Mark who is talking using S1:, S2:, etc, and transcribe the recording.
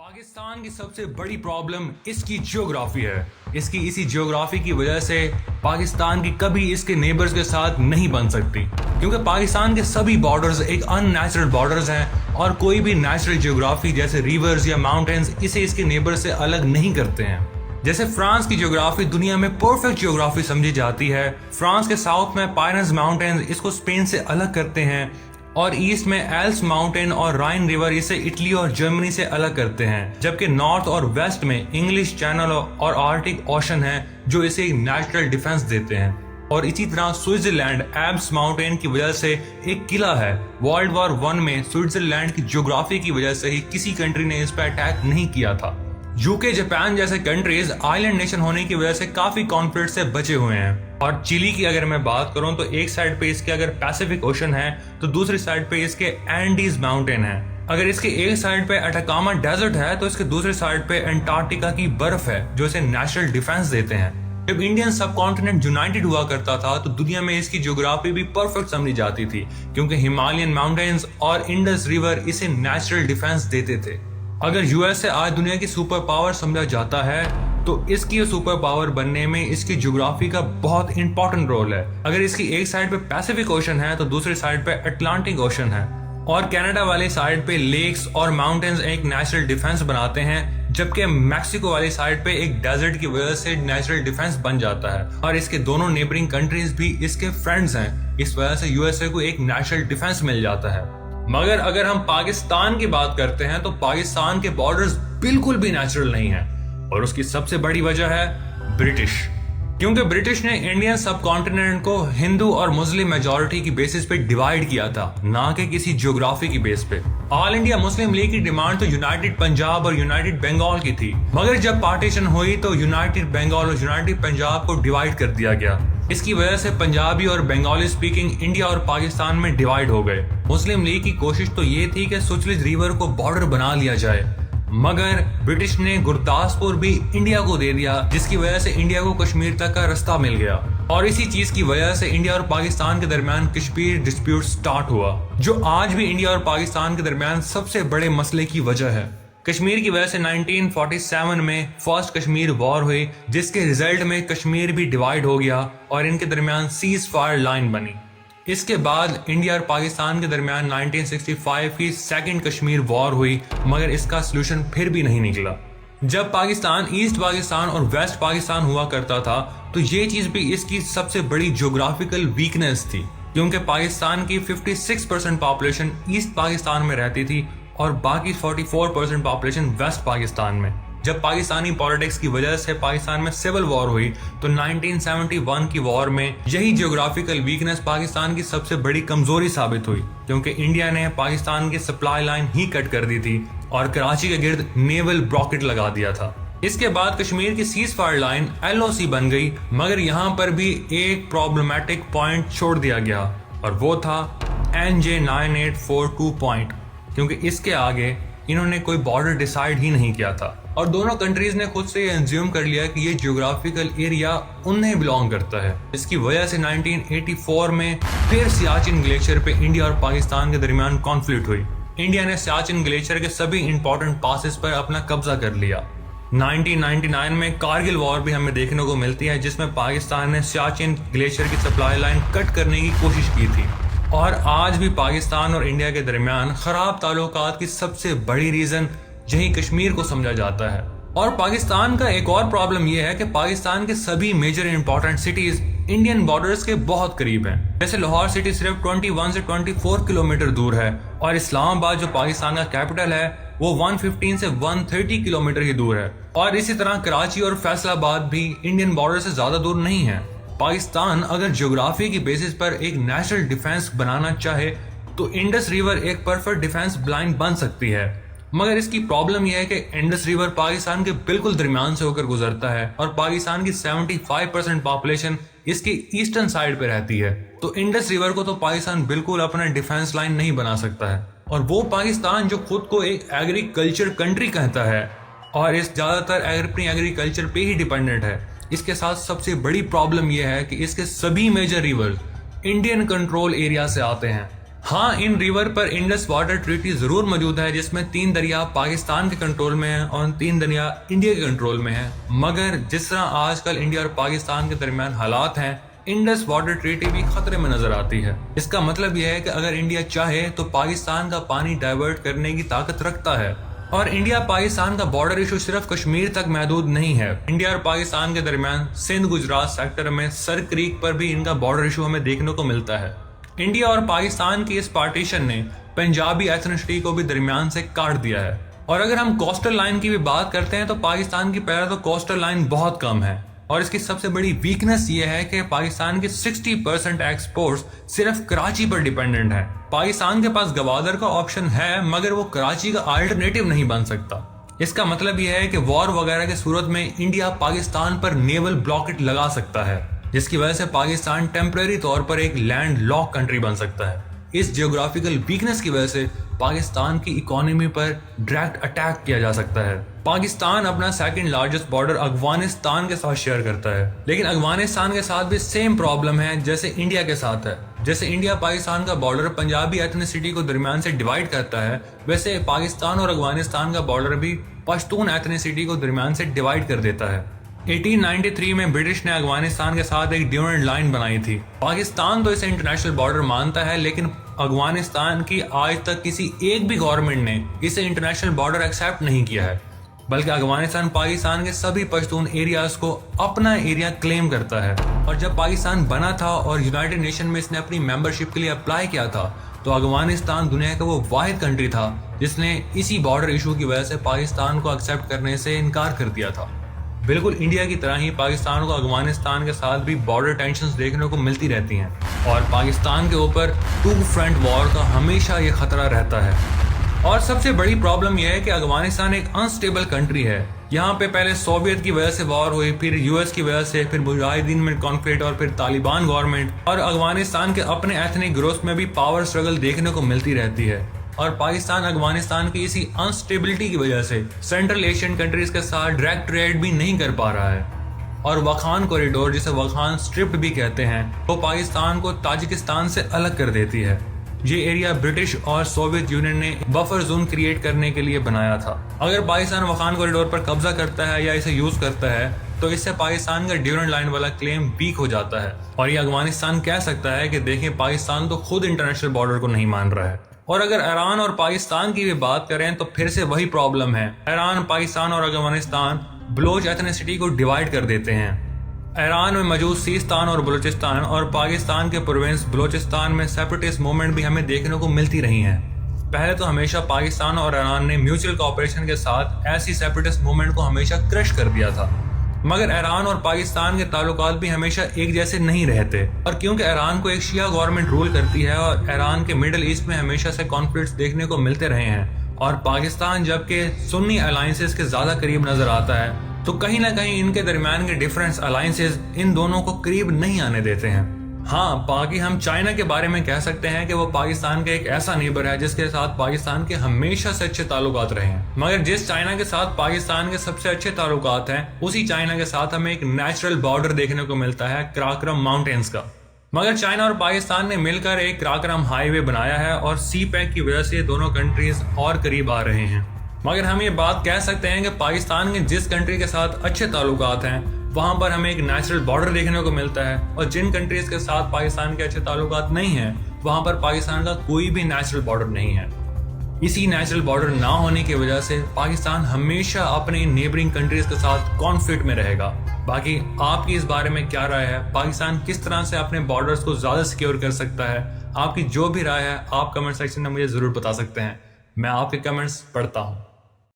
S1: पाकिस्तान की सबसे बड़ी प्रॉब्लम इसकी ज्योग्राफी है। इसकी इसी ज्योग्राफी की वजह से पाकिस्तान की कभी इसके नेबर्स के साथ नहीं बन सकती, क्योंकि पाकिस्तान के सभी बॉर्डर्स एक अननेचुरल बॉर्डर्स हैं और कोई भी नेचुरल ज्योग्राफी जैसे रिवर्स या माउंटेन्स इसे इसके नेबर से अलग नहीं करते हैं। जैसे फ्रांस की ज्योग्राफी दुनिया में परफेक्ट ज्योग्राफी समझी जाती है। फ्रांस के साउथ में पायरेन्स माउंटेन्स इसको स्पेन से अलग करते हैं और ईस्ट में एल्प्स माउंटेन और राइन रिवर इसे इटली और जर्मनी से अलग करते हैं, जबकि नॉर्थ और वेस्ट में इंग्लिश चैनल और आर्टिक ओशन है जो इसे एक नेचुरल डिफेंस देते हैं। और इसी तरह स्विट्जरलैंड एल्प्स माउंटेन की वजह से एक किला है। वर्ल्ड वॉर 1 में स्विट्जरलैंड की ज्योग्राफी की वजह से ही किसी कंट्री ने इस पर अटैक नहीं किया था। यूके जापान जैसे कंट्रीज आइलैंड नेशन होने की वजह से काफी कॉन्फ्लिक्ट से बचे हुए हैं। और चिली की अगर मैं बात करूं तो एक साइड पे इसके अगर पैसिफिक ओशन है तो दूसरी साइड पे इसके एंडीज माउंटेन है। अगर इसके एक साइड पे अटाकामा डेजर्ट है तो इसके दूसरी साइड पे अंटार्कटिका की बर्फ है जो इसे नेचुरल डिफेंस देते हैं। जब इंडियन सब कॉन्टिनेंट यूनाइटेड हुआ करता था तो दुनिया में इसकी ज्योग्राफी भी परफेक्ट समझी जाती थी, क्योंकि हिमालयन माउंटेन्स और इंडस रिवर इसे नेचुरल डिफेंस देते थे। अगर यूएसए आज दुनिया की सुपर पावर समझा जाता है तो इसकी सुपर पावर बनने में इसकी ज्योग्राफी का बहुत इंपॉर्टेंट रोल है। अगर इसकी एक साइड पे पैसिफिक ओशन है तो दूसरी साइड पे अटलांटिक ओशन है और कनाडा वाले साइड पे लेक्स और माउंटेन्स एक नेचुरल डिफेंस बनाते हैं, जबकि मैक्सिको वाली साइड पे एक डेजर्ट की वजह से नेचुरल डिफेंस बन जाता है। और इसके दोनों नेबरिंग कंट्रीज भी इसके फ्रेंड्स हैं, इस वजह से यूएसए को एक नेचुरल डिफेंस मिल जाता है। मगर अगर हम पाकिस्तान की बात करते हैं तो पाकिस्तान के बॉर्डर्स बिल्कुल भी नेचुरल नहीं है और उसकी सबसे बड़ी वजह है ब्रिटिश, क्योंकि ब्रिटिश ने इंडियन सब कॉन्टिनेंट को हिंदू और मुस्लिम मेजॉरिटी की बेसिस पे डिवाइड किया था, ना कि किसी ज्योग्राफी की बेस पे। ऑल इंडिया मुस्लिम लीग की डिमांड तो यूनाइटेड पंजाब और यूनाइटेड बंगाल की थी, मगर जब पार्टीशन हुई तो यूनाइटेड बंगाल और यूनाइटेड पंजाब को डिवाइड कर दिया गया। इसकी वजह से पंजाबी और बंगाली स्पीकिंग इंडिया और पाकिस्तान में डिवाइड हो गए। मुस्लिम लीग की कोशिश तो ये थी कि सुतलेज रिवर को बॉर्डर बना लिया जाए, मगर ब्रिटिश ने गुरदासपुर भी इंडिया को दे दिया, जिसकी वजह से इंडिया को कश्मीर तक का रास्ता मिल गया। और इसी चीज की वजह से इंडिया और पाकिस्तान के दरमियान कश्मीर डिस्प्यूट स्टार्ट हुआ, जो आज भी इंडिया और पाकिस्तान के दरमियान सबसे बड़े मसले की वजह है। कश्मीर की वजह से 1947 में फर्स्ट कश्मीर वॉर हुई, जिसके रिजल्ट में कश्मीर भी डिवाइड हो गया और इनके दरमियान सीज फायर लाइन बनी। इसके बाद इंडिया और पाकिस्तान के दरमियान 1965 की सेकंड कश्मीर वॉर हुई, मगर इसका सलूशन फिर भी नहीं निकला। जब पाकिस्तान ईस्ट पाकिस्तान और वेस्ट पाकिस्तान हुआ करता था तो ये चीज भी इसकी सबसे बड़ी ज्योग्राफिकल वीकनेस थी, क्योंकि पाकिस्तान की 56% पॉपुलेशन ईस्ट पाकिस्तान में रहती थी और बाकी 44% पॉपुलेशन वेस्ट पाकिस्तान में। जब पाकिस्तानी पॉलिटिक्स की वजह से पाकिस्तान में सिविल वॉर हुई तो 1971 की वॉर में यही ज्योग्राफिकल वीकनेस पाकिस्तान की सबसे बड़ी कमजोरी साबित हुई, क्योंकि इंडिया ने पाकिस्तान की सप्लाई लाइन ही कट कर दी थी और कराची के गिर्द नेवल ब्लॉकेट लगा दिया था। इसके बाद कश्मीर की सीज फायर लाइन LOC बन गई, मगर यहाँ पर भी एक प्रॉब्लमेटिक पॉइंट छोड़ दिया गया और वो था NJ 9842 पॉइंट, क्योंकि इसके आगे इन्होंने कोई बॉर्डर डिसाइड ही नहीं किया था और दोनों कंट्रीज ने खुद से एज्यूम कर लिया कि ये ज्योग्राफिकल एरिया उन्हें बिलोंग करता है। इसकी वजह से 1984 में फिर सियाचिन ग्लेशियर पे इंडिया और पाकिस्तान के दरमियान कॉन्फ्लिक्ट हुई। इंडिया ने सियाचिन ग्लेशियर के सभी इंपॉर्टेंट पासेस पर अपना कब्जा कर लिया। 1999 में कारगिल वॉर भी हमें देखने को मिलती है, जिसमें पाकिस्तान ने सियाचिन ग्लेशियर की सप्लाई लाइन कट करने की कोशिश की थी। और आज भी पाकिस्तान और इंडिया के दरमियान खराब ताल्लुकात की सबसे बड़ी रीजन यही कश्मीर को समझा जाता है। और पाकिस्तान का एक और प्रॉब्लम यह है कि पाकिस्तान के सभी major important cities Indian borders के बहुत करीब हैं। जैसे लाहौर सिटी सिर्फ 21 से 24 किलोमीटर दूर है और इस्लामाबाद जो पाकिस्तान का कैपिटल है वो 115 से 130 किलोमीटर ही दूर है। और इसी तरह कराची और फैसलाबाद भी इंडियन बॉर्डर से ज्यादा दूर नहीं है। पाकिस्तान अगर ज्योग्राफी की बेसिस पर एक नेशनल डिफेंस बनाना चाहे तो इंडस रिवर एक परफेक्ट डिफेंस लाइन बन सकती है, मगर इसकी प्रॉब्लम यह है कि इंडस रिवर पाकिस्तान के बिल्कुल दरमियान से होकर गुजरता है और पाकिस्तान की 75% पॉपुलेशन इसकी ईस्टर्न साइड पे रहती है। तो इंडस रिवर को तो पाकिस्तान बिल्कुल अपना डिफेंस लाइन नहीं बना सकता है। और वो पाकिस्तान जो खुद को एक एग्रीकल्चर कंट्री कहता है और इस ज्यादातर अपनी एग्रीकल्चर पे ही डिपेंडेंट है, इसके साथ सबसे बड़ी प्रॉब्लम यह है कि इसके सभी major river Indian control area से आते हैं। हाँ, इन रिवर पर इंडस वाटर ट्रीटी जरूर मौजूद है, जिसमें 3 दरिया पाकिस्तान के कंट्रोल में है और 3 दरिया इंडिया के कंट्रोल में है। मगर जिस तरह आजकल इंडिया और पाकिस्तान के दरमियान हालात हैं, इंडस वाटर ट्रीटी भी खतरे में नजर आती है। इसका मतलब यह है कि अगर इंडिया चाहे तो पाकिस्तान का पानी डाइवर्ट करने की ताकत रखता है। और इंडिया पाकिस्तान का बॉर्डर इशू सिर्फ कश्मीर तक महदूद नहीं है। इंडिया और पाकिस्तान के दरमियान सिंध गुजरात सेक्टर में सर क्रीक पर भी इनका बॉर्डर इशू हमें देखने को मिलता है। इंडिया और पाकिस्तान की इस पार्टीशन ने पंजाबी एथनिसिटी को भी दरमियान से काट दिया है। और अगर हम कोस्टल लाइन की भी बात करते हैं तो पाकिस्तान की पहले तो कोस्टल लाइन बहुत कम है और इसकी सबसे बड़ी वीकनेस ये है कि पाकिस्तान के 60% एक्सपोर्ट्स सिर्फ कराची पर डिपेंडेंट है। पाकिस्तान के पास गवादर का ऑप्शन है मगर वो कराची का अल्टरनेटिव नहीं बन सकता। इसका मतलब यह है कि वॉर वगैरह की सूरत में इंडिया पाकिस्तान पर नेवल ब्लॉकेट लगा सकता है, जिसकी वजह से पाकिस्तान टेम्परेरी तौर पर एक लैंड लॉक कंट्री बन सकता है। इस जियोग्राफिकल वीकनेस की वजह से पाकिस्तान की इकोनॉमी पर डायरेक्ट अटैक किया जा सकता है। पाकिस्तान अपना सेकंड लार्जेस्ट बॉर्डर अफगानिस्तान के साथ शेयर करता है, लेकिन अफगानिस्तान के साथ भी सेम प्रॉब्लम है जैसे इंडिया के साथ है। जैसे इंडिया पाकिस्तान का बॉर्डर पंजाबी एथनिसिटी को दरमियान से डिवाइड करता है, वैसे पाकिस्तान और अफगानिस्तान का बॉर्डर भी पश्तून एथनिसिटी को दरमियान से डिवाइड कर देता है। 1893 में ब्रिटिश ने अफगानिस्तान के साथ एक ड्यूरेंट लाइन बनाई थी। पाकिस्तान तो इसे इंटरनेशनल बॉर्डर मानता है, लेकिन अफगानिस्तान की आज तक किसी एक भी गवर्नमेंट ने इसे इंटरनेशनल बॉर्डर एक्सेप्ट नहीं किया है, बल्कि अफगानिस्तान पाकिस्तान के सभी पश्तून एरियाज को अपना एरिया क्लेम करता है। और जब पाकिस्तान बना था और यूनाइटेड नेशन में इसने अपनी मेंबरशिप के लिए अप्लाई किया था, तो अफगानिस्तान दुनिया का वो वाहिद कंट्री था जिसने इसी बॉर्डर इशू की वजह से पाकिस्तान को एक्सेप्ट करने से इनकार कर दिया था। बिल्कुल इंडिया की तरह ही पाकिस्तान को अफगानिस्तान के साथ भी बॉर्डर टेंशंस देखने को मिलती रहती हैं और पाकिस्तान के ऊपर 2 फ्रंट वॉर का हमेशा ये खतरा रहता है। और सबसे बड़ी प्रॉब्लम यह है कि अफगानिस्तान एक अनस्टेबल कंट्री है। यहाँ पे पहले सोवियत की वजह से वॉर हुई, फिर यूएस की वजह से, फिर मुजाहिदीन में कॉन्फ्लिक्ट और फिर तालिबान गवर्नमेंट, और अफगानिस्तान के अपने एथनिक ग्रुप्स में भी पावर स्ट्रगल देखने को मिलती रहती है। और पाकिस्तान अफगानिस्तान की इसी अनस्टेबिलिटी की वजह से सेंट्रल एशियन कंट्रीज के साथ डायरेक्ट ट्रेड भी नहीं कर पा रहा है। और वखान कॉरिडोर, जिसे वखान स्ट्रिप भी कहते हैं, वो पाकिस्तान को ताजिकिस्तान से अलग कर देती है। ये एरिया ब्रिटिश और सोवियत यूनियन ने बफर जोन क्रिएट करने के लिए बनाया था। अगर पाकिस्तान वखान कॉरिडोर पर कब्जा करता है या इसे यूज करता है तो इससे पाकिस्तान का ड्यूरेंट लाइन वाला क्लेम वीक हो जाता है और ये अफगानिस्तान कह सकता है कि देखें, पाकिस्तान तो खुद इंटरनेशनल बॉर्डर को नहीं मान रहा है। और अगर ईरान और पाकिस्तान की भी बात करें तो फिर से वही प्रॉब्लम है। ईरान, पाकिस्तान और अफगानिस्तान बलोच एथनिसिटी को डिवाइड कर देते हैं। ईरान में मौजूद सीस्तान और बलूचिस्तान और पाकिस्तान के प्रोविंस बलूचिस्तान में सेपरेटिस्ट मूवमेंट भी हमें देखने को मिलती रही हैं। पहले तो हमेशा पाकिस्तान और ईरान ने म्यूचुअल कोऑपरेशन के साथ ऐसी सेपरेटिस्ट मूवमेंट को हमेशा क्रश कर दिया था, मगर ईरान और पाकिस्तान के ताल्लुकात भी हमेशा एक जैसे नहीं रहते। और क्योंकि ईरान को एक शिया गवर्नमेंट रूल करती है और ईरान के मिडिल ईस्ट में हमेशा से कॉन्फ्लिक्ट्स देखने को मिलते रहे हैं और पाकिस्तान जबकि सुन्नी अलायंसेस के ज्यादा करीब नजर आता है, तो कहीं ना कहीं इनके दरमियान के डिफरेंस अलायंसेस इन दोनों को करीब नहीं आने देते हैं। हाँ, बाकी हम चाइना के बारे में कह सकते हैं कि वो पाकिस्तान का एक ऐसा नेबर है जिसके साथ पाकिस्तान के हमेशा से अच्छे ताल्लुकात रहे हैं। मगर जिस चाइना के साथ पाकिस्तान के सबसे अच्छे ताल्लुकात हैं, उसी चाइना के साथ हमें एक नेचुरल बॉर्डर देखने को मिलता है कराकोरम माउंटेन्स का। मगर चाइना और पाकिस्तान ने मिलकर एक कराकोरम हाईवे बनाया है और सी पैक की वजह से दोनों कंट्रीज और करीब आ रहे हैं। मगर हम ये बात कह सकते हैं कि पाकिस्तान के जिस कंट्री के साथ अच्छे ताल्लुकात हैं वहां पर हमें एक नेचुरल बॉर्डर देखने को मिलता है, और जिन कंट्रीज के साथ पाकिस्तान के अच्छे ताल्लुकात नहीं हैं वहां पर पाकिस्तान का कोई भी नेचुरल बॉर्डर नहीं है। इसी नेचुरल बॉर्डर ना होने की वजह से पाकिस्तान हमेशा अपने नेबरिंग कंट्रीज के साथ कॉन्फ्लिक्ट में रहेगा। बाकी आपकी इस बारे में क्या राय है? पाकिस्तान किस तरह से अपने बॉर्डर्स को ज्यादा सिक्योर कर सकता है? आपकी जो भी राय है आप कमेंट सेक्शन में मुझे जरूर बता सकते हैं। मैं आपके कमेंट्स पढ़ता हूँ।